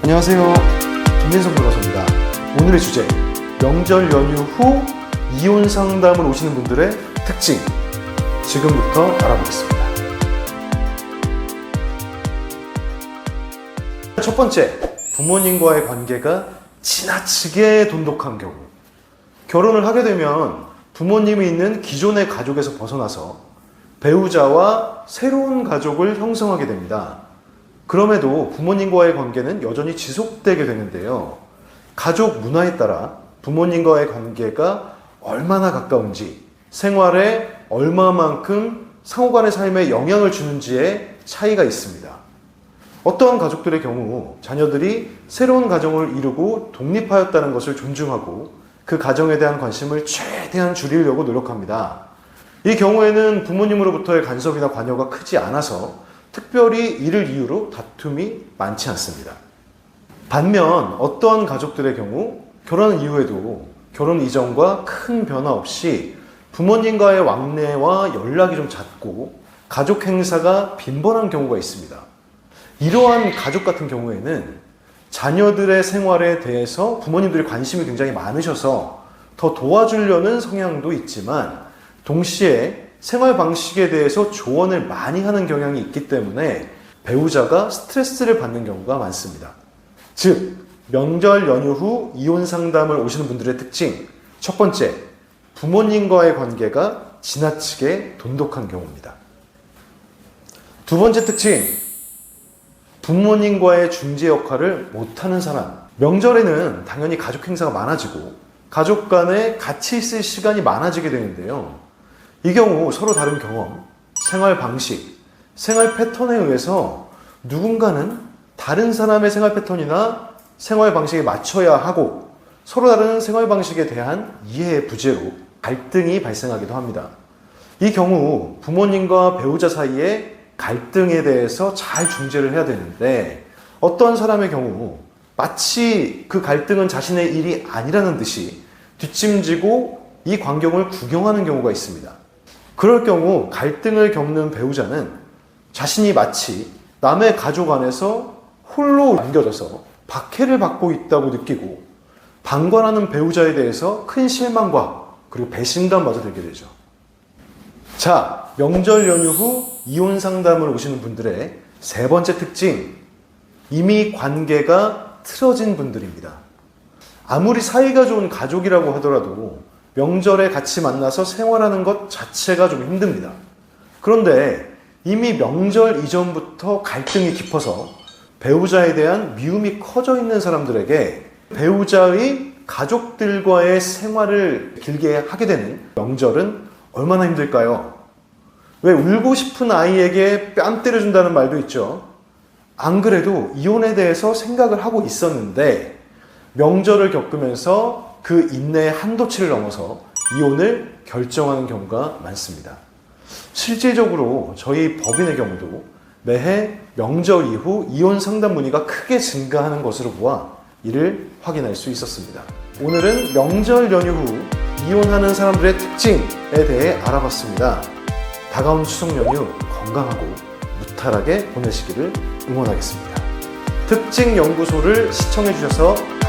안녕하세요. 김민석 변호사입니다. 오늘의 주제, 명절 연휴 후 이혼 상담을 오시는 분들의 특징, 지금부터 알아보겠습니다. 첫 번째, 부모님과의 관계가 지나치게 돈독한 경우. 결혼을 하게 되면 부모님이 있는 기존의 가족에서 벗어나서 배우자와 새로운 가족을 형성하게 됩니다. 그럼에도 부모님과의 관계는 여전히 지속되게 되는데요. 가족 문화에 따라 부모님과의 관계가 얼마나 가까운지, 생활에 얼마만큼 상호간의 삶에 영향을 주는지에 차이가 있습니다. 어떠한 가족들의 경우 자녀들이 새로운 가정을 이루고 독립하였다는 것을 존중하고 그 가정에 대한 관심을 최대한 줄이려고 노력합니다. 이 경우에는 부모님으로부터의 간섭이나 관여가 크지 않아서 특별히 이를 이유로 다툼이 많지 않습니다. 반면 어떠한 가족들의 경우 결혼 이후에도 결혼 이전과 큰 변화 없이 부모님과의 왕래와 연락이 좀 잦고 가족 행사가 빈번한 경우가 있습니다. 이러한 가족 같은 경우에는 자녀들의 생활에 대해서 부모님들이 관심이 굉장히 많으셔서 더 도와주려는 성향도 있지만 동시에 생활 방식에 대해서 조언을 많이 하는 경향이 있기 때문에 배우자가 스트레스를 받는 경우가 많습니다. 즉, 명절 연휴 후 이혼 상담을 오시는 분들의 특징, 첫 번째, 부모님과의 관계가 지나치게 돈독한 경우입니다. 두 번째 특징, 부모님과의 중재 역할을 못하는 사람. 명절에는 당연히 가족 행사가 많아지고 가족 간에 같이 있을 시간이 많아지게 되는데요. 이 경우 서로 다른 경험, 생활 방식, 생활 패턴에 의해서 누군가는 다른 사람의 생활 패턴이나 생활 방식에 맞춰야 하고 서로 다른 생활 방식에 대한 이해의 부재로 갈등이 발생하기도 합니다. 이 경우 부모님과 배우자 사이에 갈등에 대해서 잘 중재를 해야 되는데 어떤 사람의 경우 마치 그 갈등은 자신의 일이 아니라는 듯이 뒷짐지고 이 광경을 구경하는 경우가 있습니다. 그럴 경우 갈등을 겪는 배우자는 자신이 마치 남의 가족 안에서 홀로 남겨져서 박해를 받고 있다고 느끼고 방관하는 배우자에 대해서 큰 실망과 그리고 배신감마저 들게 되죠. 자, 명절 연휴 후 이혼 상담을 오시는 분들의 세 번째 특징, 이미 관계가 틀어진 분들입니다. 아무리 사이가 좋은 가족이라고 하더라도 명절에 같이 만나서 생활하는 것 자체가 좀 힘듭니다. 그런데 이미 명절 이전부터 갈등이 깊어서 배우자에 대한 미움이 커져 있는 사람들에게 배우자의 가족들과의 생활을 길게 하게 되는 명절은 얼마나 힘들까요? 왜 울고 싶은 아이에게 뺨 때려준다는 말도 있죠. 안 그래도 이혼에 대해서 생각을 하고 있었는데 명절을 겪으면서 그 인내의 한도치를 넘어서 이혼을 결정하는 경우가 많습니다. 실질적으로 저희 법인의 경우도 매해 명절 이후 이혼 상담 문의가 크게 증가하는 것으로 보아 이를 확인할 수 있었습니다. 오늘은 명절 연휴 후 이혼하는 사람들의 특징에 대해 알아봤습니다. 다가온 추석 연휴 건강하고 무탈하게 보내시기를 응원하겠습니다. 특징연구소를 시청해 주셔서